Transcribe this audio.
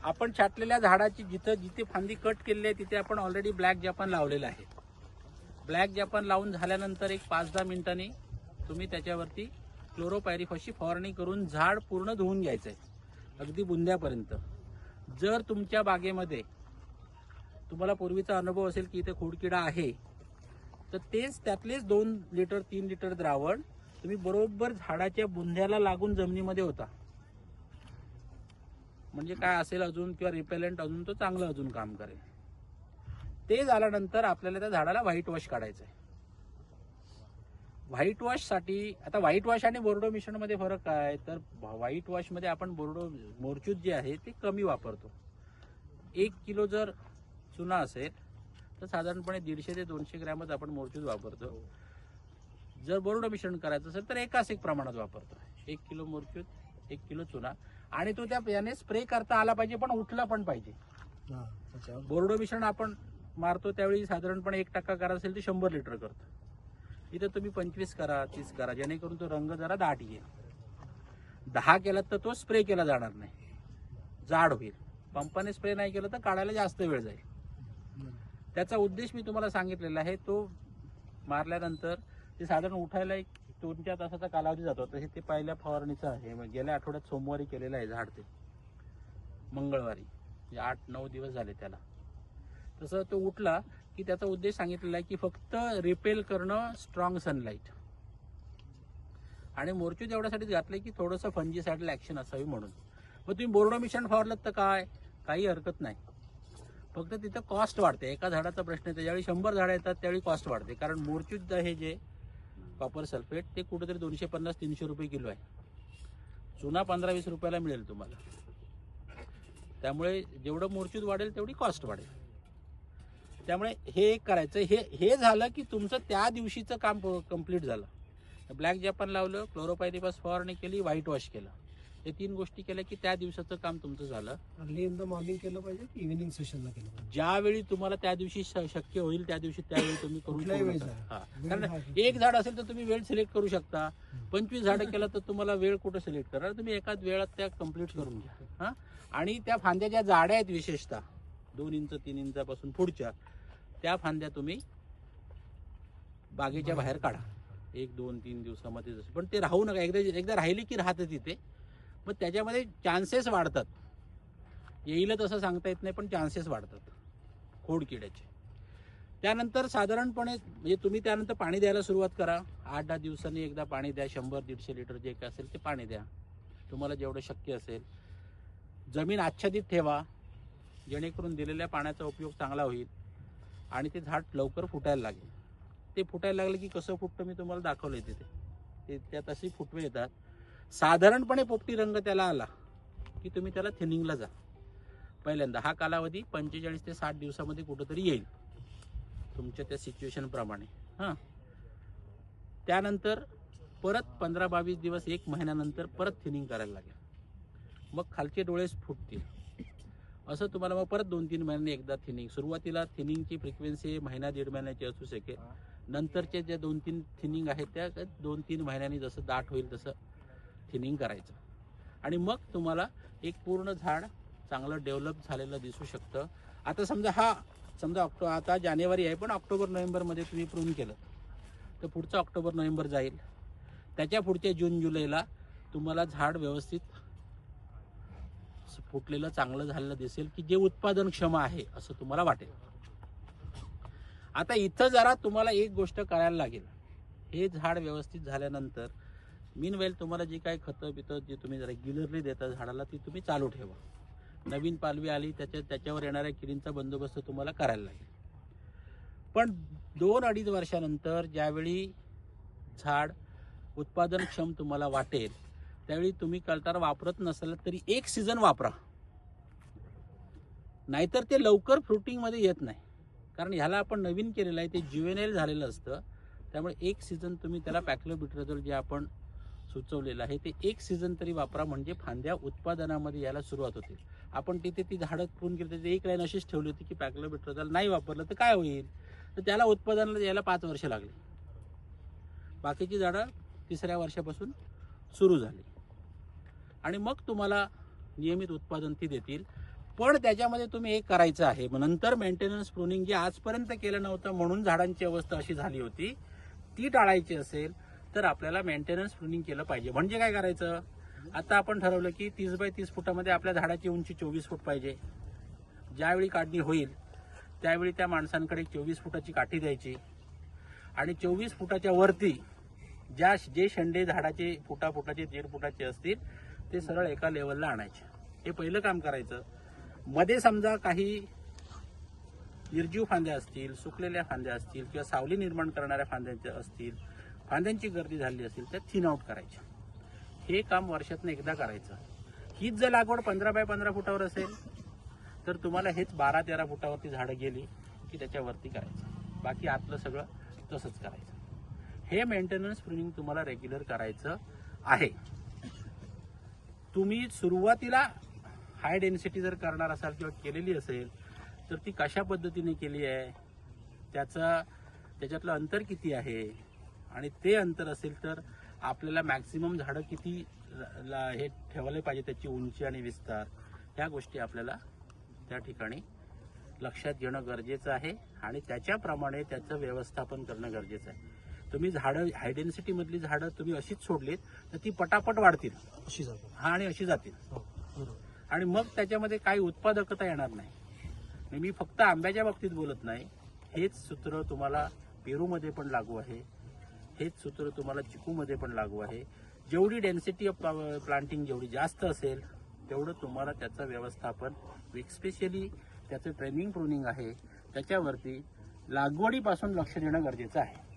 आपण छाटलेल्या झाडाची जिथे फांदी कट केलेली आहे तिथे आपण ऑलरेडी ब्लॅक जपान लावलेलं आहे. ब्लॅक जपान लावून झाल्यानंतर एक 5-10 मिनिटांनी तुम्ही त्याच्यावरती क्लोरोपायरीफॉसची फवारणी करून झाड पूर्ण धुवून घ्यायचं आहे, अगदी बुंद्यापर्यंत. जर तुमच्या बागेमध्ये तुम्हाला पूर्वीचा अनुभव असेल की इथे खोडकिडा आहे, तर त्यातलेच 2 लिटर 3 लिटर द्रावण तुम्ही बरोबर झाडाच्या बुंध्याला लागून जमिनीमध्ये होता. म्हणजे काय असेल अजून किंवा रिपेलेंट अजून तो चांगलं अजून काम करेल. ते झाल्यानंतर आपल्याला त्या झाडाला व्हाईट वॉश काढायचं आहे. व्हाईट वॉश साठी आता व्हाईट वॉश आणि बोर्डो मिश्रण मध्ये फरक काय, तर व्हाईट वॉश मध्ये आपण मोरचूत जे आहे ते कमी वापरतो. 1 किलो जर चुना असेल तर साधारणपणे 150 ते 200 ग्रॅमच आपण मोरचूत वापरतो. जर बोर्डो मिश्रण करायचं असेल तर एकाच एक प्रमाणात वापरतो. 1 किलो मोरचूत, 1 किलो चुना, आणि तो त्या याने स्प्रे करता आला पाहिजे, पण उठला पण पाहिजे. बोर्डो मिश्रण आपण मारतो त्यावेळी साधारणपणे 1% करा असेल तर 100 लिटर करतो. इथं तुम्ही 25 करा, 30 करा, जेणेकरून तो रंग जरा दाट येईल. 10 केला तर तो स्प्रे केला जाणार नाही, जाड होईल. पंपाने स्प्रे नाही केलं तर काढायला जास्त वेळ जाईल. त्याचा उद्देश मी तुम्हाला सांगितलेला आहे. तो मारल्यानंतर ते साधारण उठायला 2-4 तासाचा कालावधी जातो. तसे ते पहिल्या फवारणीचं आहे, गेल्या आठवड्यात सोमवारी केलेलं आहे झाड, ते मंगळवारी, 8-9 दिवस झाले त्याला. तसं तो उठला की त्याचा उद्देश सांगितलेला आहे की फक्त रिपेल करणं स्ट्रॉंग सनलाईट, आणि मोरचूत एवढ्यासाठी घातले की थोडंसं फंजीसाइडल ऍक्शन असावी म्हणून. मग तुम्ही बोर्डो मिश्रण फवारलं तर काही हरकत नाही, फक्त तिथं कॉस्ट वाढते. एका झाडाचा प्रश्न आहे, ज्यावेळी 100 झाडं येतात त्यावेळी कॉस्ट वाढते. कारण मोरचूत हे जे कॉपर सल्फेट ते कुठेतरी 250-300 रुपये किलो आहे. चुना 15-20 रुपयाला मिळेल तुम्हाला. त्यामुळे जेवढं मोरचूत वाढेल तेवढी कॉस्ट वाढेल. त्यामुळे हे एक करायचं. हे झालं की तुमचं त्या दिवशीचं काम कंप्लीट झालं. ब्लॅक जपान लावलं, क्लोरोपायरीफॉस फवारणी केली, व्हाईट वॉश केलं, हे 3 गोष्टी केल्या की त्या दिवसाचं काम तुमचं झालं. अर्ली इन द मॉर्निंग केलं पाहिजे की इव्हिनिंग सेशनला केलं पाहिजे? ज्यावेळी तुम्हाला त्या दिवशी शक्य होईल त्यावेळी तुम्ही करून कुठल्याही कारण एक झाड असेल तर तुम्ही वेळ सिलेक्ट करू शकता. 25 झाडं केलं तर तुम्हाला वेळ कुठं सिलेक्ट करणार, तुम्ही एकाच वेळात त्या कम्प्लीट करून घ्या. हा, आणि त्या फांद्या ज्या जाड्या आहेत विशेषतः 2 इंच 3 इंचापासून पुढच्या, त्या फांद्या तुम्ही बागेच्या बाहेर काढा 1-2-3 दिवसामध्ये. जसं पण ते राहू नका, एकदा राहिली की राहतं तिथे. मग त्याच्यामध्ये चान्सेस वाढतात, येईलच असं सांगता येत नाही, पण चान्सेस वाढतात खोडकिड्याचे. त्यानंतर साधारणपणे म्हणजे तुम्ही त्यानंतर पाणी द्यायला सुरुवात करा. 8-10 दिवसांनी एकदा पाणी द्या. 100-150 लिटर जे काय असेल ते पाणी द्या, तुम्हाला जेवढं शक्य असेल. जमीन आच्छादित ठेवा, जेणेकरून दिलेल्या पाण्याचा उपयोग चांगला होईल आणि ते झाड लवकर फुटायला लागेल. ते फुटायला लागलं की कसं फुटतं मी तुम्हाला दाखवलंय तिथे. ते त्यात अशी फुटवे येतात. साधारणपणे पोपटी रंग त्याला आला की तुम्ही त्याला थिनिंगला जा. पहिल्यांदा हा कालावधी 45 ते 60 दिवसामध्ये कुठंतरी येईल तुमच्या त्या सिच्युएशन प्रमाणे. हां, त्यानंतर परत 15-22 दिवस 1 महिन्यानंतर परत थिनिंग करायला लागेल. मग खालचे डोळेच फुटतील. असं तुम्हाला मग परत 2-3 महिन्यांनी एकदा थिनिंग. सुरुवातीला थिनिंगची फ्रिक्वेन्सी महिना-1.5 महिन्याची असू शकेल. नंतरचे जे 2-3 थिनिंग आहेत त्या 2-3 महिन्यांनी जसं दाट होईल तसं थिनिंग करायचं. आणि मग तुम्हाला एक पूर्ण झाड चांगलं डेव्हलप झालेलं दिसू शकतं. आता समजा आता जानेवारी आहे, पण ऑक्टोबर-नोव्हेंबरमध्ये तुम्ही प्रून केलं तर पुढचं ऑक्टोबर-नोव्हेंबर जाईल. त्याच्या पुढच्या जून-जुलैला तुम्हाला झाड व्यवस्थित फुटलेलं चांगलं झालेलं दिसेल की जे उत्पादनक्षम आहे असं तुम्हाला वाटेल. आता इथं जरा तुम्हाला एक गोष्ट करायला लागेल. हे झाड व्यवस्थित झाल्यानंतर मीनवेल तुम्हाला जी काही खतं बितं जे तुम्ही रेग्युलरली देता झाडाला ती तुम्ही चालू ठेवा. नवीन पालवी आली त्याच्यावर येणाऱ्या किडींचा बंदोबस्त तुम्हाला करायला लागेल. पण 2-2.5 वर्षानंतर ज्यावेळी झाड उत्पादनक्षम तुम्हाला वाटेल त्यावेळी तुम्ही कल्टार वापरत नसाल तरी 1 सीझन वापरा, नाहीतर ते लवकर फ्रुटिंगमध्ये येत नाही. कारण ह्याला आपण नवीन केलेलं आहे, ते ज्युवेनाइल झालेलं असतं. त्यामुळे 1 सीझन तुम्ही त्याला पॅक्लोबिट्राझोल जे आपण सुचवलेलं आहे ते 1 सीझन तरी वापरा, म्हणजे फांद्या उत्पादनामध्ये यायला सुरुवात होते. आपण तिथे ती झाडं प्रून केली तर एक लाईन अशीच ठेवली होती की पॅक्लोबिट्राझोल नाही वापरलं तर काय होईल, तर त्याला उत्पादनाला यायला 5 वर्ष लागली. बाकीची झाडं 3ऱ्या वर्षापासून सुरू झाली आणि मग तुम्हाला नियमित उत्पादन ती देतील. पण त्याच्यामध्ये तुम्ही एक करायचं आहे, मग नंतर मेंटेनन्स प्रूनिंग जे आजपर्यंत केलं नव्हतं म्हणून झाडांची अवस्था अशी झाली होती ती टाळायची असेल तर आपल्याला मेंटेनन्स प्रूनिंग केलं पाहिजे. म्हणजे काय करायचं, आता आपण ठरवलं की 30 बाय 30 फुटामध्ये आपल्या झाडाची उंची 24 फूट पाहिजे. ज्यावेळी काढणी होईल त्यावेळी त्या माणसांकडे 24 फुटाची काठी द्यायची आणि 24 फुटाच्या वरती जे शेंडे झाडाचे फुटाचे 1.5 फुटाचे असतील ते सरळ एका लेवलला आणायचे. हे पहिलं काम करायचं. मध्ये समजा काही निर्जीव फांद्या असतील, सुकलेल्या फांद्या असतील किंवा सावली निर्माण करणाऱ्या फांद्यांच्या असतील, फांद्यांची गर्दी झाली असेल तर थिन आउट करायच्या. हे काम वर्षातून एकदा करायचं. हीच जर लागवड 15 बाय 15 फुटावर असेल तर तुम्हाला हेच 12-13 फुटावरती झाडं गेली की त्याच्यावरती करायचं. बाकी आतलं सगळं तसंच करायचं. हे मेंटेनन्स प्रूनिंग तुम्हाला रेग्युलर करायचं आहे. तुम्ही सुरुवातीला हाय डेन्सिटी जर करणार असाल किंवा केलेली असेल तर ती कशा पद्धतीने केली आहे, त्याच्यातलं अंतर किती आहे आणि ते अंतर असेल तर आपल्याला मॅक्सिमम झाडं किती हे ठेवले पाहिजे, त्याची उंची आणि विस्तार, ह्या गोष्टी आपल्याला त्या ठिकाणी लक्षात घेणं गरजेचं आहे आणि त्याच्याप्रमाणे त्याचं व्यवस्थापन करणं गरजेचं आहे. तुम्ही झाडं हाय डेन्सिटी मधली झाडं तुम्ही अशीच सोडलीत तर ती पटापट वाढतील अशी जातो. आणि अशी जातील हो, बरोबर. आणि मग त्याच्यामध्ये काही उत्पादकता येणार नाही. मी फक्त आंब्याच्या बाबतीत बोलत नाही, हेच सूत्र तुम्हाला पेरूमध्ये पण लागू आहे, हेच सूत्र तुम्हाला चिकूमध्ये पण लागू आहे. जेवढी डेन्सिटी ऑफ प्लांटिंग जेवढी जास्त असेल तेवढं तुम्हाला त्याचं व्यवस्थापन, स्पेशली त्याचं ट्रेनिंग प्रूनिंग आहे त्याच्यावरती लागवडीपासून लक्ष देणं गरजेचं आहे.